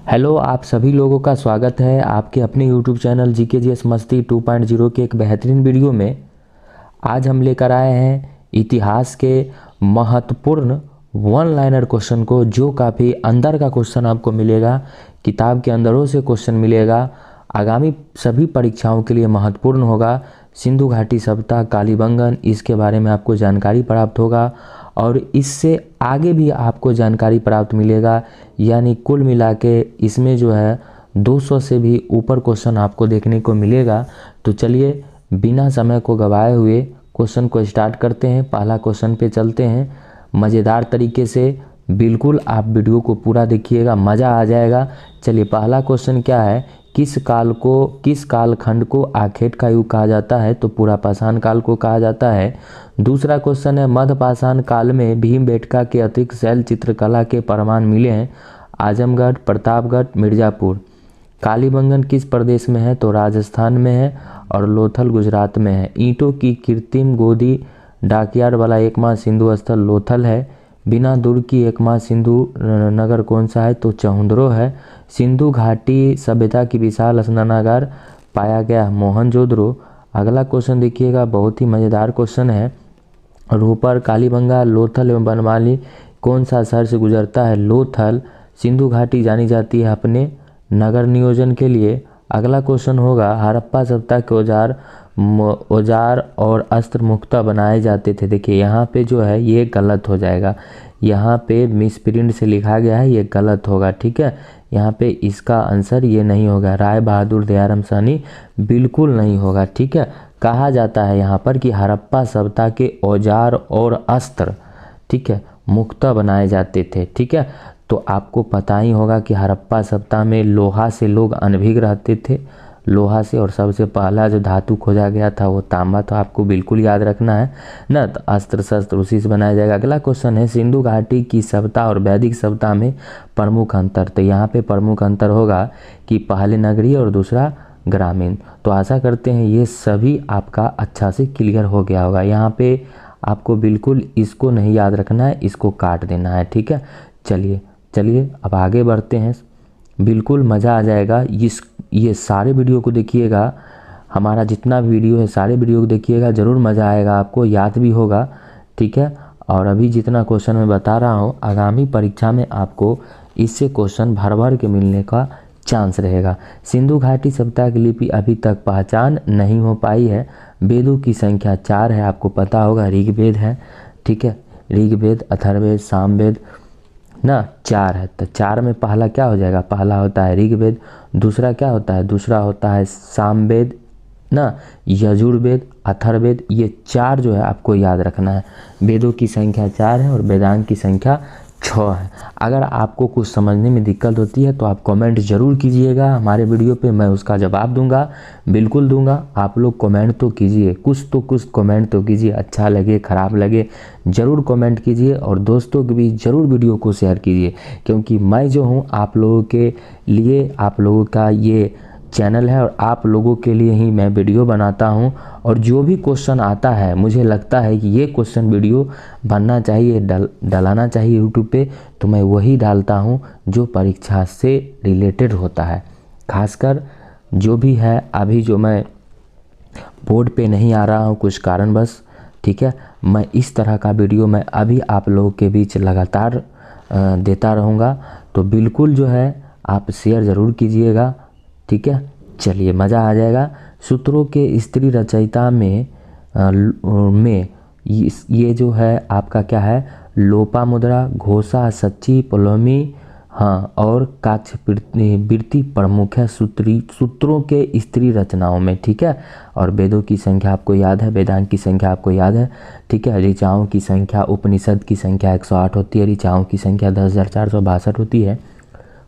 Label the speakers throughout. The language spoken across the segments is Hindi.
Speaker 1: हेलो, आप सभी लोगों का स्वागत है आपके अपने यूट्यूब चैनल GKGS मस्ती 2.0 के एक बेहतरीन वीडियो में। आज हम लेकर आए हैं इतिहास के महत्वपूर्ण वन लाइनर क्वेश्चन को, जो काफ़ी अंदर का क्वेश्चन आपको मिलेगा, किताब के अंदरों से क्वेश्चन मिलेगा, आगामी सभी परीक्षाओं के लिए महत्वपूर्ण होगा। सिंधु घाटी सभ्यता, कालीबंगन, इसके बारे में आपको जानकारी प्राप्त होगा और इससे आगे भी आपको जानकारी प्राप्त मिलेगा। यानी कुल मिला के इसमें जो है 200 से भी ऊपर क्वेश्चन आपको देखने को मिलेगा। तो चलिए बिना समय को गवाए हुए क्वेश्चन को स्टार्ट करते हैं। पहला क्वेश्चन पे चलते हैं मज़ेदार तरीके से। बिल्कुल आप वीडियो को पूरा देखिएगा, मज़ा आ जाएगा। चलिए पहला क्वेश्चन क्या है, किस कालखंड को आखेट का युग कहा जाता है? तो पूरा पाषाण काल को कहा जाता है। दूसरा क्वेश्चन है, मध्य पाषाण काल में भीमबेटका के अतिरिक्त शैल चित्रकला के प्रमाण मिले हैं? आजमगढ़, प्रतापगढ़, मिर्ज़ापुर। कालीबंगन किस प्रदेश में है? तो राजस्थान में है और लोथल गुजरात में है। ईंटों की कृत्रिम गोदी डाकयार्ड वाला एकमात्र सिंधु स्थल लोथल है। बिना दुर्ग की एकमात्र सिंधु नगर कौन सा है? तो चहुंदरो है। सिंधु घाटी सभ्यता की विशाल स्नानागार पाया गया मोहनजोदड़ो। अगला क्वेश्चन देखिएगा, बहुत ही मज़ेदार क्वेश्चन है। रोपर, कालीबंगा, लोथल एवं बनमाली कौन सा शहर से गुजरता है? लोथल। सिंधु घाटी जानी जाती है अपने नगर नियोजन के लिए। अगला क्वेश्चन होगा, हड़प्पा सभ्यता के औजार और अस्त्र मुख्यतः बनाए जाते थे। देखिए यहाँ पे जो है ये गलत हो जाएगा, यहाँ पे मिसप्रिंट से लिखा गया है, ये गलत होगा। ठीक है, यहाँ पे इसका आंसर ये नहीं होगा। राय बहादुर दयाराम साहनी बिल्कुल नहीं होगा। ठीक है, कहा जाता है यहाँ पर कि हड़प्पा सभ्यता के औजार और अस्त्र, ठीक है, मुख्यतः बनाए जाते थे। ठीक है, तो आपको पता ही होगा कि हड़प्पा सभ्यता में लोहा से लोग अनभिज्ञ रहते थे, लोहा से। और सबसे पहला जो धातु खोजा गया था वो तांबा, तो आपको बिल्कुल याद रखना है ना। तो अस्त्र शस्त्र उसी से बनाया जाएगा। अगला क्वेश्चन है, सिंधु घाटी की सभ्यता और वैदिक सभ्यता में प्रमुख अंतर। तो यहाँ पे प्रमुख अंतर होगा कि पहले नगरीय और दूसरा ग्रामीण। तो आशा करते हैं ये सभी आपका अच्छा से क्लियर हो गया होगा। यहाँ पे आपको बिल्कुल इसको नहीं याद रखना है, इसको काट देना है। ठीक है, चलिए अब आगे बढ़ते हैं। बिल्कुल मज़ा आ जाएगा। ये सारे वीडियो को देखिएगा, हमारा जितना वीडियो है सारे वीडियो को देखिएगा, ज़रूर मज़ा आएगा, आपको याद भी होगा। ठीक है, और अभी जितना क्वेश्चन मैं बता रहा हूँ, आगामी परीक्षा में आपको इससे क्वेश्चन भर भर के मिलने का चांस रहेगा। सिंधु घाटी सभ्यता की लिपि अभी तक पहचान नहीं हो पाई है। वेदों की संख्या 4 है, आपको पता होगा, ऋग्वेद है। ठीक है, ऋग्वेद, अथर्ववेद, सामवेद ना 4 है। तो 4 में पहला क्या हो जाएगा? पहला होता है ऋग्वेद। दूसरा क्या होता है? दूसरा होता है सामवेद ना, यजुर्वेद, अथर्ववेद। ये 4 जो है आपको याद रखना है। वेदों की संख्या 4 है और वेदांग की संख्या 6 है। अगर आपको कुछ समझने में दिक्कत होती है तो आप कमेंट ज़रूर कीजिएगा हमारे वीडियो पे, मैं उसका जवाब दूंगा, बिल्कुल दूंगा। आप लोग कमेंट तो कीजिए, कुछ कमेंट तो कीजिए, अच्छा लगे ख़राब लगे ज़रूर कमेंट कीजिए। और दोस्तों के भी ज़रूर वीडियो को शेयर कीजिए, क्योंकि मैं जो हूँ आप लोगों के लिए, आप लोगों का ये चैनल है और आप लोगों के लिए ही मैं वीडियो बनाता हूं। और जो भी क्वेश्चन आता है, मुझे लगता है कि ये क्वेश्चन वीडियो बनना चाहिए, डलाना चाहिए यूट्यूब पे, तो मैं वही डालता हूं जो परीक्षा से रिलेटेड होता है। खासकर जो भी है, अभी जो मैं बोर्ड पे नहीं आ रहा हूं कुछ कारणवश, ठीक है, मैं इस तरह का वीडियो मैं अभी आप लोगों के बीच लगातार देता रहूँगा। तो बिल्कुल जो है आप शेयर ज़रूर कीजिएगा। ठीक है, चलिए मज़ा आ जाएगा। सूत्रों के स्त्री रचयिता में ये जो है आपका क्या है? लोपामुद्रा, घोषा, सच्ची, पलोमी, हाँ, और काक्षवृत्ति प्रमुख है सूत्रों के स्त्री रचनाओं में। ठीक है, और वेदों की संख्या आपको याद है, वेदांग की संख्या आपको याद है। ठीक है, ऋचाओं की संख्या, उपनिषद की संख्या 108 होती है, ऋचाओं की संख्या 10,462 होती है।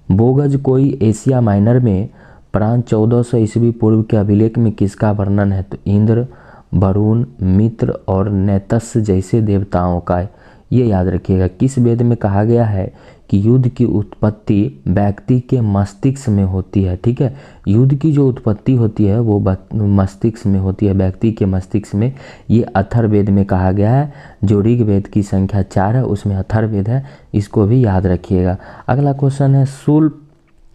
Speaker 1: बोगज कोई एशिया माइनर में प्रांत 1400 ईस्वी पूर्व के अभिलेख में किसका वर्णन है? तो इंद्र, वरुण, मित्र और नैतस्य जैसे देवताओं का। ये याद रखिएगा। किस वेद में कहा गया है कि युद्ध की उत्पत्ति व्यक्ति के मस्तिष्क में होती है? ठीक है, युद्ध की जो उत्पत्ति होती है वो मस्तिष्क में होती है, व्यक्ति के मस्तिष्क में। ये अथर्ववेद में कहा गया है। जो ऋग्वेद की संख्या 4 है उसमें अथर्ववेद है, इसको भी याद रखिएगा। अगला क्वेश्चन है,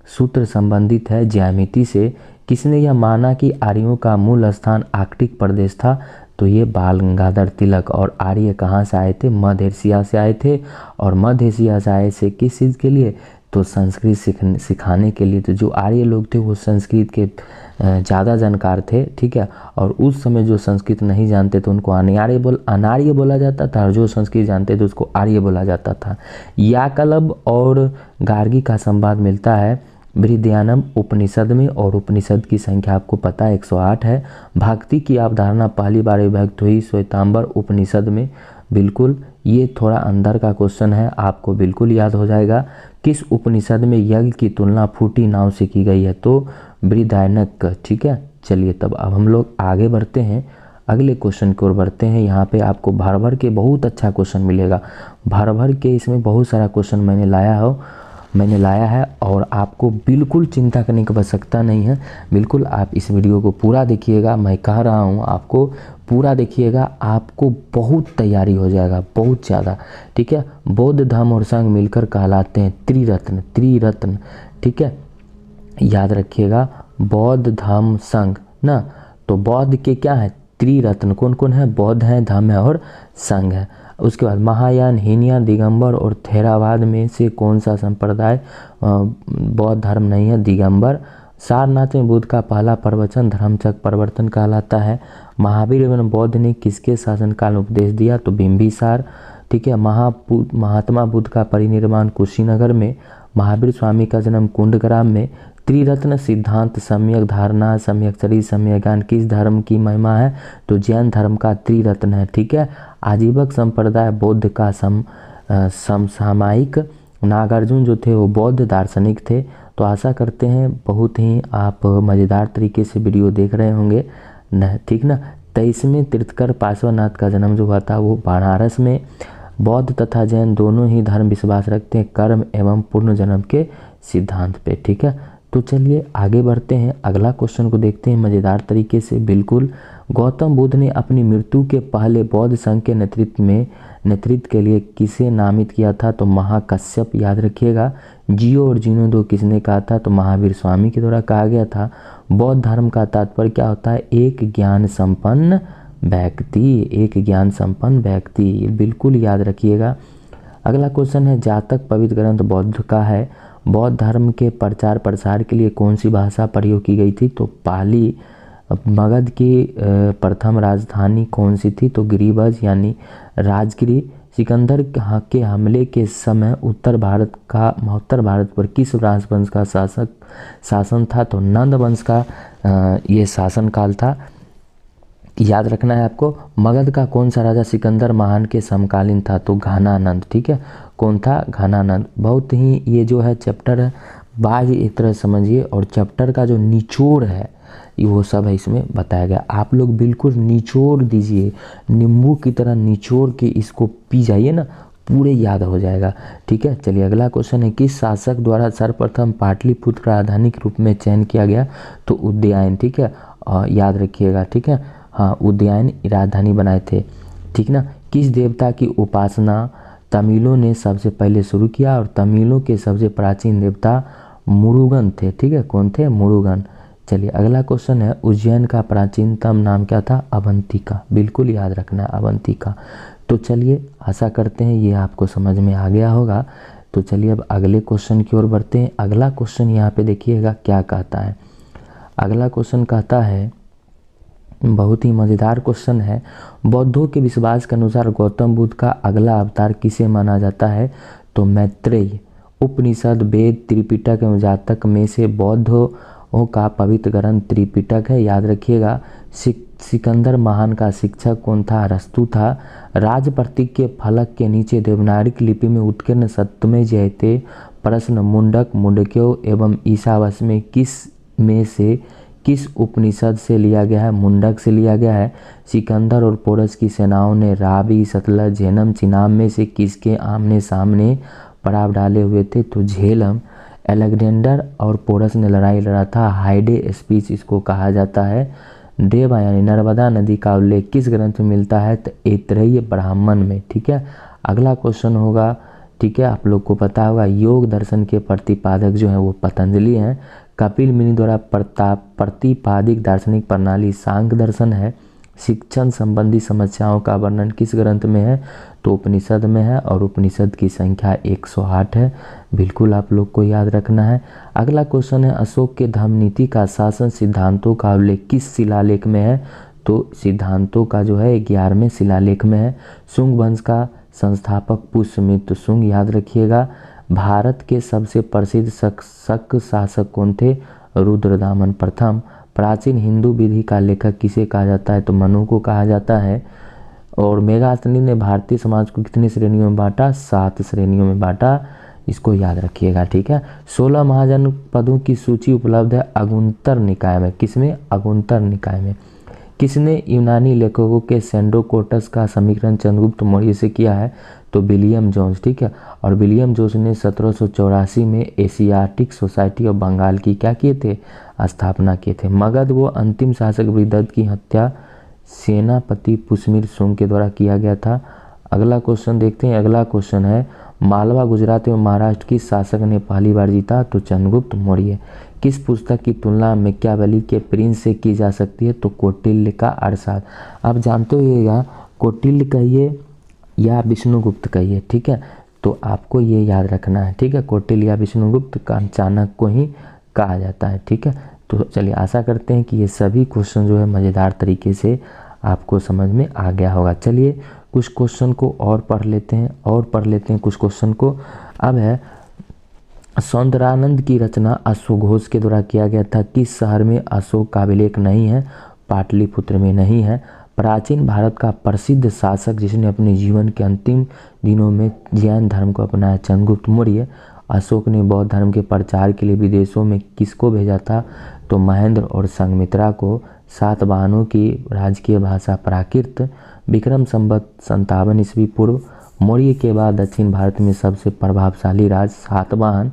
Speaker 1: सूत्र संबंधित है ज्यामिति से। किसने यह माना कि आर्यों का मूल स्थान आर्कटिक प्रदेश था? तो ये बाल गंगाधर तिलक। और आर्य कहाँ से आए थे? मध्य एशिया से आए थे। और मध्य एशिया से आए से किस चीज़ के लिए? तो संस्कृत सिखाने के लिए। तो जो आर्य लोग थे वो संस्कृत के ज़्यादा जानकार थे, ठीक है। और उस समय जो संस्कृत नहीं जानते थे उनको अनार्य बोला जाता था, और जो संस्कृत जानते थे उसको आर्य बोला जाता था। याकलब और गार्गी का संवाद मिलता है बृहदारण्यक उपनिषद में, और उपनिषद की संख्या आपको पता है 108 है। भक्ति की अवधारणा पहली बार व्यक्त हुई श्वेतांबर उपनिषद में। बिल्कुल, ये थोड़ा अंदर का क्वेश्चन है, आपको बिल्कुल याद हो जाएगा। किस उपनिषद में यज्ञ की तुलना फूटी नाव से की गई है? तो बृहदारण्यक, ठीक है। चलिए तब अब हम लोग आगे बढ़ते हैं, अगले क्वेश्चन की ओर बढ़ते हैं। यहाँ पे आपको भर भर के बहुत अच्छा क्वेश्चन मिलेगा, भर भर के इसमें बहुत सारा क्वेश्चन मैंने लाया है और आपको बिल्कुल चिंता करने की आवश्यकता नहीं है। बिल्कुल आप इस वीडियो को पूरा देखिएगा, मैं कह रहा हूँ आपको पूरा देखिएगा, आपको बहुत तैयारी हो जाएगा, बहुत ज़्यादा, ठीक है। बौद्ध धर्म और संघ मिलकर कहलाते हैं त्रिरत्न, ठीक है, याद रखिएगा। बौद्ध धर्म संघ ना, तो बौद्ध के क्या है? त्रिरत्न। कौन कौन है? बौद्ध है, धम्म है और संघ है। उसके बाद महायान, हीनयान, दिगंबर और थेरावाद में से कौन सा संप्रदाय बौद्ध धर्म नहीं है? दिगंबर। सारनाथ में बुद्ध का पहला प्रवचन धर्मचक्र प्रवर्तन कहलाता है। महावीर एवं बौद्ध ने किसके शासनकाल में उपदेश दिया? तो बिंबिसार, ठीक है। महात्मा बुद्ध का परिनिर्वाण कुशीनगर में। महावीर स्वामी का जन्म कुंडग्राम में। त्रिरत्न सिद्धांत, सम्यक धारणा, सम्यक चरित्र, सम्यक ज्ञान किस धर्म की महिमा है? तो जैन धर्म का त्रिरत्न है, ठीक है। आजीवक संप्रदाय बौद्ध का समसामयिक। नागार्जुन जो थे वो बौद्ध दार्शनिक थे। तो आशा करते हैं बहुत ही आप मज़ेदार तरीके से वीडियो देख रहे होंगे न, ठीक ना। 23वें तीर्थंकर पार्श्वनाथ का जन्म जो हुआ था वो बनारस में। बौद्ध तथा जैन दोनों ही धर्म विश्वास रखते हैं कर्म एवं पूर्ण जन्म के सिद्धांत पे, ठीक है। तो चलिए आगे बढ़ते हैं, अगला क्वेश्चन को देखते हैं मज़ेदार तरीके से। बिल्कुल, गौतम बुद्ध ने अपनी मृत्यु के पहले बौद्ध संघ के नेतृत्व के लिए किसे नामित किया था? तो महाकश्यप, याद रखिएगा। जियो और जीर्णोद्धार किसने कहा था? तो महावीर स्वामी के द्वारा कहा गया था। बौद्ध धर्म का तात्पर्य क्या होता है? एक ज्ञान संपन्न व्यक्ति, बिल्कुल याद रखिएगा। अगला क्वेश्चन है, जातक पवित्र ग्रंथ बौद्ध का है। बौद्ध धर्म के प्रचार प्रसार के लिए कौन सी भाषा प्रयोग की गई थी? तो पाली। मगध की प्रथम राजधानी कौन सी थी? तो गिरिब्रज यानी राजगिरी। सिकंदर के हमले के समय उत्तर भारत पर किस राजवंश का शासन था? तो नंद वंश का ये शासनकाल था, याद रखना है आपको। मगध का कौन सा राजा सिकंदर महान के समकालीन था? तो घनानंद, ठीक है। कौन था? घनानंद। बहुत ही ये जो है चैप्टर है बाह्य एक तरह समझिए, और चैप्टर का जो निचोड़ है वो सब है इसमें बताया गया। आप लोग बिल्कुल निचोड़ दीजिए, नींबू की तरह निचोड़ के इसको पी जाइए ना, पूरे याद हो जाएगा, ठीक है। चलिए अगला क्वेश्चन है, किस शासक द्वारा सर्वप्रथम पाटलिपुत्र राजधानी के रूप में चयन किया गया? तो उदयन, ठीक है, याद रखिएगा, ठीक है। हाँ, उदयन राजधानी बनाए थे, ठीक ना। किस देवता की उपासना तमिलों ने सबसे पहले शुरू किया? और तमिलों के सबसे प्राचीन देवता मुरुगन थे, ठीक है। कौन थे? मुरुगन। चलिए अगला क्वेश्चन है, उज्जैन का प्राचीनतम नाम क्या था? अवंतिका, बिल्कुल याद रखना है, अवंतिका। तो चलिए आशा करते हैं ये आपको समझ में आ गया होगा। तो चलिए अब अगले क्वेश्चन की ओर बढ़ते हैं। अगला क्वेश्चन यहाँ पे देखिएगा क्या कहता है। अगला क्वेश्चन कहता है, बहुत ही मज़ेदार क्वेश्चन है। बौद्धों के विश्वास के अनुसार गौतम बुद्ध का अगला अवतार किसे माना जाता है? तो मैत्रेय। उपनिषद, वेद, त्रिपिटक एवं जातक में से बौद्धों का पवित्र ग्रंथ त्रिपिटक है, याद रखिएगा। सिकंदर महान का शिक्षक कौन था? अरस्तु था। राज प्रतीक के फलक के नीचे देवनागरी लिपि में उत्कीर्ण सत्यमेव जयते प्रश्न मुंडक्यों एवं ईशावास्य में से किस उपनिषद से लिया गया है? मुंडक से लिया गया है। सिकंदर और पोरस की सेनाओं ने रावी, सतलज, झेलम, चिनाब में से किसके आमने सामने पड़ाव डाले हुए थे? तो झेलम। अलेक्जेंडर और पोरस ने लड़ाई लड़ा था, हाइडे स्पीच इसको कहा जाता है। देवा यानी नर्मदा नदी का उल्लेख किस ग्रंथ में मिलता है? तो ऐतरेय ब्राह्मण में, ठीक है। अगला क्वेश्चन होगा, ठीक है, आप लोग को पता होगा योग दर्शन के प्रतिपादक जो हैं वो पतंजलि हैं। कपिल मुनि द्वारा प्रतिपादित दार्शनिक प्रणाली सांख्य दर्शन है। शिक्षण संबंधी समस्याओं का वर्णन किस ग्रंथ में है, तो उपनिषद में है, और उपनिषद की संख्या 108 है। बिल्कुल आप लोग को याद रखना है। अगला क्वेश्चन है, अशोक के धम्म नीति का शासन सिद्धांतों का उल्लेख किस शिलालेख में है, तो सिद्धांतों का जो है 11वें शिलालेख में है। शुंग वंश का संस्थापक पुष्यमित्र शुंग, याद रखिएगा। भारत के सबसे प्रसिद्ध शक शासक कौन थे, रुद्रदामन प्रथम। प्राचीन हिंदू विधि का लेखक किसे कहा जाता है, तो मनु को कहा जाता है। और मेगास्थनी ने भारतीय समाज को कितनी श्रेणियों में बांटा, 7 श्रेणियों में बांटा, इसको याद रखिएगा, ठीक है। 16 महाजनपदों की सूची उपलब्ध है अगुंतर निकाय में, किसमें, अगुंतर निकाय में। किसने यूनानी लेखकों के सेंडोकोटस का समीकरण चंद्रगुप्त मौर्य से किया है, तो विलियम जोन्स, ठीक है। और विलियम जोन्स ने 1784 में एशियाटिक सोसाइटी ऑफ बंगाल की क्या किए थे, स्थापना किए थे। मगध वो अंतिम शासक बृहदत्त की हत्या सेनापति पुष्यमित्र शुंग के द्वारा किया गया था। अगला क्वेश्चन देखते हैं। अगला क्वेश्चन है, मालवा गुजरात एवं महाराष्ट्र किस शासक ने पहली बार जीता, तो चंद्रगुप्त मौर्य। किस पुस्तक की तुलना मैकियावेली के प्रिंस से की जा सकती है, तो कौटिल्य का अर्थशास्त्र। आप जानते होइएगा कौटिल्य कहिए या विष्णुगुप्त कहिए, ठीक है, तो आपको ये याद रखना है, ठीक है। कौटिल्य या विष्णुगुप्त का चाणक्य को ही कहा जाता है, ठीक है। तो चलिए आशा करते हैं कि ये सभी क्वेश्चन जो है मज़ेदार तरीके से आपको समझ में आ गया होगा। चलिए कुछ क्वेश्चन को और पढ़ लेते हैं कुछ क्वेश्चन को। अब है, सौंदरानंद की रचना अश्वघोष के द्वारा किया गया था। किस शहर में अशोक का अभिलेख नहीं है, पाटलिपुत्र में नहीं है। प्राचीन भारत का प्रसिद्ध शासक जिसने अपने जीवन के अंतिम दिनों में जैन धर्म को अपनाया, चंद्रगुप्त मौर्य। अशोक ने बौद्ध धर्म के प्रचार के लिए विदेशों में किसको भेजा था, तो महेंद्र और संघमित्रा को। सातवाहनों की राजकीय भाषा प्राकृत। विक्रम संवत 57 ईस्वी पूर्व। मौर्य के बाद दक्षिण भारत में सबसे प्रभावशाली राज सातवाहन।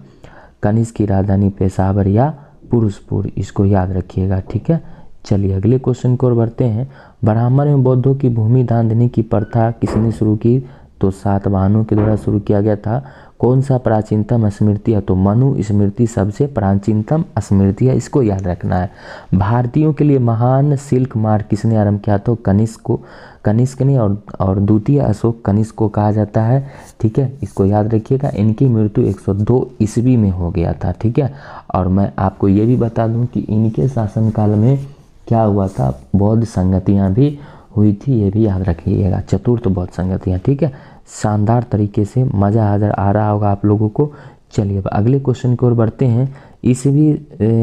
Speaker 1: कनिष्क की राजधानी पेशावर या पुरुषपुर, इसको याद रखिएगा, ठीक है। चलिए अगले क्वेश्चन की ओर बढ़ते हैं। ब्राह्मण एवं बौद्धों की भूमि दान देने की प्रथा किसने शुरू की, तो सातवाहनों के द्वारा शुरू किया गया था। कौन सा प्राचीनतम स्मृति है, तो मनु स्मृति सबसे प्राचीनतम स्मृति है, इसको याद रखना है। भारतीयों के लिए महान सिल्क मार्ग किसने आरंभ किया, तो कनिष्क ने, और द्वितीय अशोक कनिष्क को कहा जाता है, ठीक है, इसको याद रखिएगा। इनकी मृत्यु 102 ईस्वी में हो गया था, ठीक है। और मैं आपको ये भी बता दूं कि इनके शासनकाल में क्या हुआ था, बौद्ध संगतियाँ भी हुई थी, ये भी याद रखिएगा, चतुर्थ बौद्ध संगतियाँ, ठीक है। शानदार तरीके से मज़ा आ रहा होगा आप लोगों को। चलिए अब अगले क्वेश्चन की ओर बढ़ते हैं। ईस्वी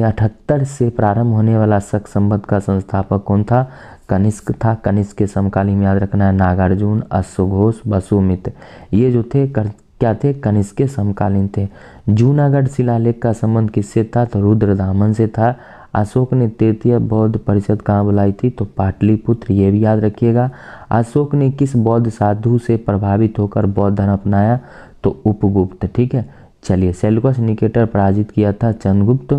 Speaker 1: 78 से प्रारंभ होने वाला शक संवत का संस्थापक कौन था, कनिष्क था। कनिष्क के समकालीन में याद रखना है नागार्जुन, अश्वघोष, वसुमित्र, ये जो थे क्या थे, कनिष्क के समकालीन थे। जूनागढ़ शिलालेख का संबंध किससे था, तो रुद्रदामन से था। अशोक ने तृतीय बौद्ध परिषद कहाँ बुलाई थी, तो पाटलिपुत्र, ये भी याद रखिएगा। अशोक ने किस बौद्ध साधु से प्रभावित होकर बौद्ध धर्म अपनाया, तो उपगुप्त, ठीक है। चलिए सेल्यूकस निकेटर पराजित किया था चंद्रगुप्त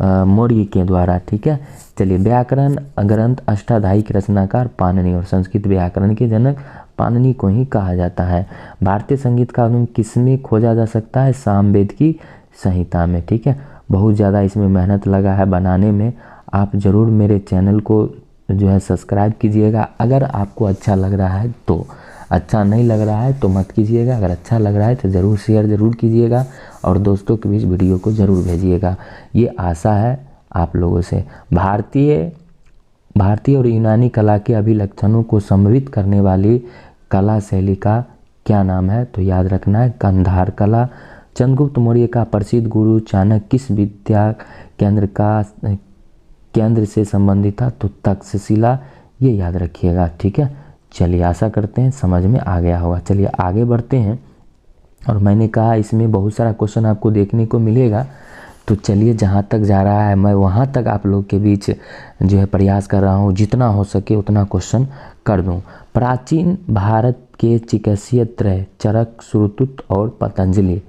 Speaker 1: मौर्य के द्वारा, ठीक है। चलिए व्याकरण ग्रंथ अष्टाध्यायी के रचनाकार पाणिनि, और संस्कृत व्याकरण के जनक पाणिनि को ही कहा जाता है। भारतीय संगीत का आगम किसमें खोजा जा सकता है, सामवेद की संहिता में, ठीक है। बहुत ज़्यादा इसमें मेहनत लगा है बनाने में। आप ज़रूर मेरे चैनल को जो है सब्सक्राइब कीजिएगा अगर आपको अच्छा लग रहा है तो। अच्छा नहीं लग रहा है तो मत कीजिएगा, अगर अच्छा लग रहा है तो ज़रूर शेयर ज़रूर कीजिएगा और दोस्तों के बीच वीडियो को ज़रूर भेजिएगा, ये आशा है आप लोगों से। भारतीय और यूनानी कला के अभिलक्षणों को सम्मिलित करने वाली कला शैली का क्या नाम है, तो याद रखना है गांधार कला। चंद्रगुप्त मौर्य का प्रसिद्ध गुरु चाणक्य किस विद्या केंद्र से संबंधित था, तो तक्षशिला, ये याद रखिएगा, ठीक है। चलिए आशा करते हैं समझ में आ गया होगा। चलिए आगे बढ़ते हैं। और मैंने कहा इसमें बहुत सारा क्वेश्चन आपको देखने को मिलेगा, तो चलिए जहाँ तक जा रहा है मैं वहाँ तक आप लोग के बीच जो है प्रयास कर रहा हूँ, जितना हो सके उतना क्वेश्चन कर दूँ। प्राचीन भारत के चिकित्सीय त्रय चरक, श्रुतुत और पतंजलि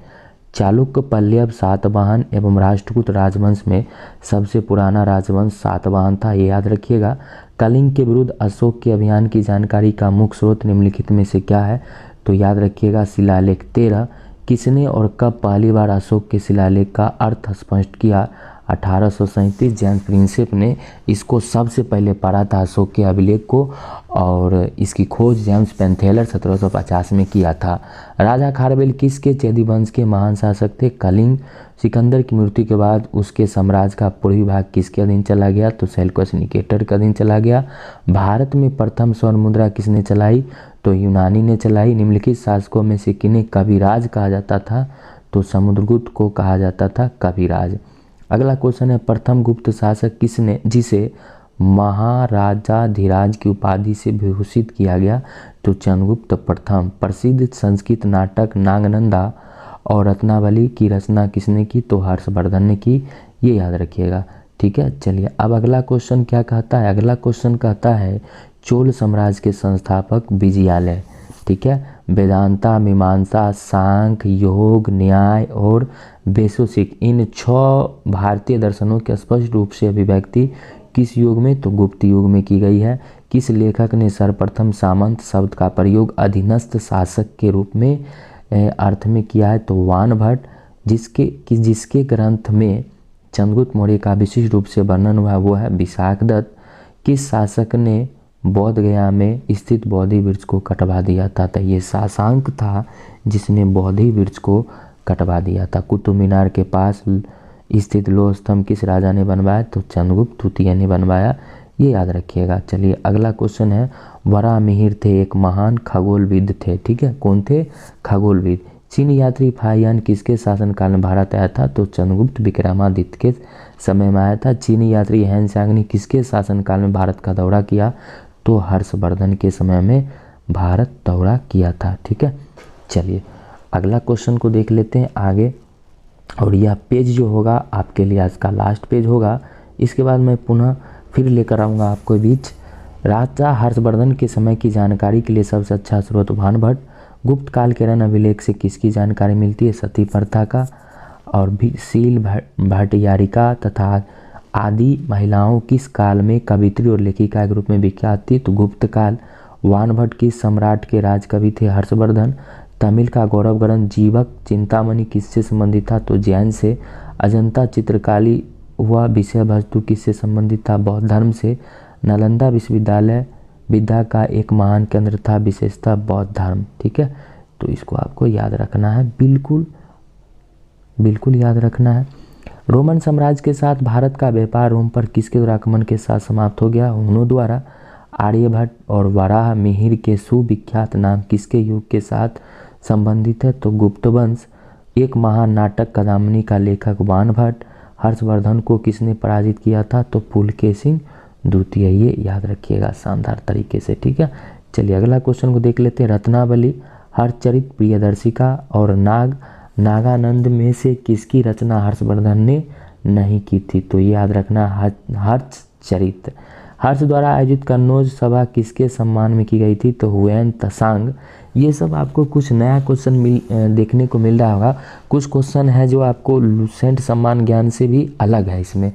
Speaker 1: चालुक्य, पल्लव, सातवाहन एवं राष्ट्रकूट राजवंश में सबसे पुराना राजवंश सातवाहन था, ये याद रखिएगा। कलिंग के विरुद्ध अशोक के अभियान की जानकारी का मुख्य स्रोत निम्नलिखित में से क्या है, तो याद रखिएगा शिलालेख 13। किसने और कब पहली बार अशोक के शिलालेख का अर्थ स्पष्ट किया? 1837 जेम्स प्रिंसेप ने इसको सबसे पहले पढ़ा था अशोक के अभिलेख को, और इसकी खोज जेम्स पेंथेलर 1750 में किया था। राजा खारवेल किसके चेदी वंश के महान शासक थे? कलिंग। सिकंदर की मृत्यु के बाद उसके साम्राज्य का पूर्वी भाग किसके अधीन चला गया? तो सेल्यूकस निकेटर के अधीन चला गया। भारत में प्रथम स्वर्ण मुद्रा किसने चलाई? तो यूनानी ने चलाई। निम्नलिखित शासकों में से किन्हें कविराज कहा जाता था? तो समुद्रगुप्त को कहा जाता था कविराज। अगला क्वेश्चन है, प्रथम गुप्त शासक किसने जिसे महाराजाधिराज की उपाधि से विभूषित किया गया? तो चंद्रगुप्त प्रथम। प्रसिद्ध संस्कृत नाटक नागनंदा और रत्नावली की रचना किसने की? तो हर्षवर्धन ने की। ये याद रखिएगा, ठीक है। चलिए अब अगला क्वेश्चन क्या कहता है? अगला क्वेश्चन कहता है चोल साम्राज्य के संस्थापक विजयालय, ठीक है। वेदांता, मीमांसा, सांख्य, योग, न्याय और वैशेषिक, इन 6 भारतीय दर्शनों के स्पष्ट रूप से अभिव्यक्ति किस युग में? तो गुप्त युग में की गई है। किस लेखक ने सर्वप्रथम सामंत शब्द का प्रयोग अधीनस्थ शासक के रूप में अर्थ में किया है? तो वानभट्ट। जिसके ग्रंथ में चंद्रगुप्त मौर्य का विशिष्ट रूप से वर्णन हुआ वो है विशाखदत्त। किस शासक ने बौद्ध गया में स्थित बोधि वृक्ष को कटवा दिया था? तो ये शशांक था जिसने बोधि वृक्ष को कटवा दिया था। कुतुब मीनार के पास स्थित लौह स्तंभ किस राजा ने बनवाया? तो चंद्रगुप्त तृतीय ने बनवाया। ये याद रखिएगा। चलिए अगला क्वेश्चन है, वराहमिहिर थे एक महान खगोलविद थे, ठीक है। कौन थे? खगोलविद। चीन यात्री फाहियान किसके शासनकाल में भारत आया था? तो चंद्रगुप्त विक्रमादित्य के समय में आया था। चीनी यात्री हैन सांग ने किसके शासनकाल में भारत का दौरा किया? तो हर्षवर्धन के समय में भारत दौरा किया था, ठीक है। चलिए अगला क्वेश्चन को देख लेते हैं आगे, और यह पेज जो होगा आपके लिए आज का लास्ट पेज होगा। इसके बाद मैं पुनः फिर लेकर आऊँगा आपको बीच। राजा हर्षवर्धन के समय की जानकारी के लिए सबसे अच्छा स्रोत वानभट्ट। गुप्त काल के रण अभिलेख से किसकी जानकारी मिलती है? सती प्रथा का। और भी शील भट्टारिका तथा आदि महिलाओं किस काल में कवित्री और लेखिका के रूप में विख्यात थी? तो गुप्त काल। वानभट्ट किस सम्राट के राज कवि थे? हर्षवर्धन। तमिल का गौरव ग्रंथ जीवक चिंतामणि किससे संबंधित था? तो जैन से। अजंता चित्रकाली वह विषय वस्तु किससे संबंधित था? बौद्ध धर्म से। नालंदा विश्वविद्यालय विद्या का एक महान केंद्र था, विशेषतः बौद्ध धर्म, ठीक है। तो इसको आपको याद रखना है, बिल्कुल बिल्कुल याद रखना है। रोमन साम्राज्य के साथ भारत का व्यापार रोम पर किसके द्वारा आक्रमण के साथ समाप्त हो गया? हुनों द्वारा। आर्यभट्ट और वराहमिहिर के सुविख्यात नाम किसके युग के साथ संबंधित है? तो गुप्त वंश। एक महान नाटक कदामिनी का लेखक वानभट्ट। हर्षवर्धन को किसने पराजित किया था? तो पुलकेशिन द्वितीय। ये याद रखिएगा शानदार तरीके से, ठीक है। चलिए अगला क्वेश्चन को देख लेते हैं। रत्नावली, हर्षचरित, प्रियदर्शिका और नागानंद में से किसकी रचना हर्षवर्धन ने नहीं की थी? तो ये याद रखना हर्षचरित। हर्ष द्वारा आयोजित कन्नौज सभा किसके सम्मान में की गई थी? तो हुएन त्सांग। ये सब आपको कुछ नया क्वेश्चन देखने को मिल रहा होगा। कुछ क्वेश्चन है जो आपको लुसेंट सम्मान ज्ञान से भी अलग है इसमें,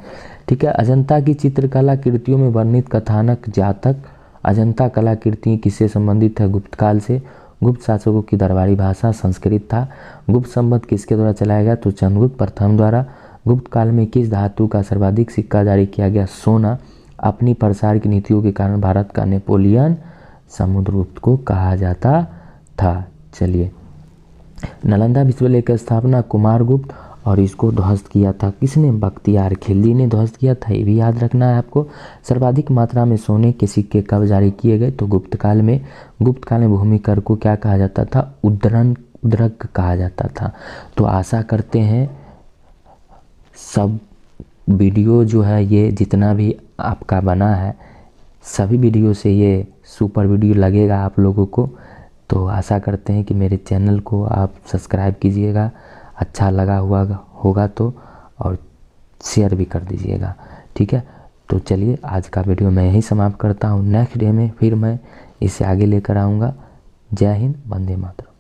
Speaker 1: ठीक है। अजंता की चित्रकला कृतियों में वर्णित कथानक जातक। अजंता कला कृति किससे संबंधित है? गुप्त काल से। गुप्त शासकों की दरबारी भाषा संस्कृत था। गुप्त संवत किसके द्वारा चलाया गया? तो चंद्रगुप्त प्रथम द्वारा। गुप्त काल में किस धातु का सर्वाधिक सिक्का जारी किया गया? सोना। अपनी प्रसार की नीतियों के कारण भारत का नेपोलियन समुद्रगुप्त को कहा जाता था। चलिए नालंदा विश्वविद्यालय की स्थापना कुमारगुप्त, और इसको ध्वस्त किया था किसने? बख्तियार खिलजी ने ध्वस्त किया था, ये भी याद रखना है आपको। सर्वाधिक मात्रा में सोने के सिक्के कब जारी किए गए? तो गुप्त काल में। गुप्त काल में भूमि कर को क्या कहा जाता था? उद्रक कहा जाता था। तो आशा करते हैं सब वीडियो जो है ये जितना भी आपका बना है सभी वीडियो से ये सुपर वीडियो लगेगा आप लोगों को। तो आशा करते हैं कि मेरे चैनल को आप सब्सक्राइब कीजिएगा, अच्छा लगा हुआ होगा तो, और शेयर भी कर दीजिएगा, ठीक है। तो चलिए आज का वीडियो मैं यहीं समाप्त करता हूँ। नेक्स्ट डे में फिर मैं इसे आगे लेकर आऊँगा। जय हिंद, वंदे मातरम।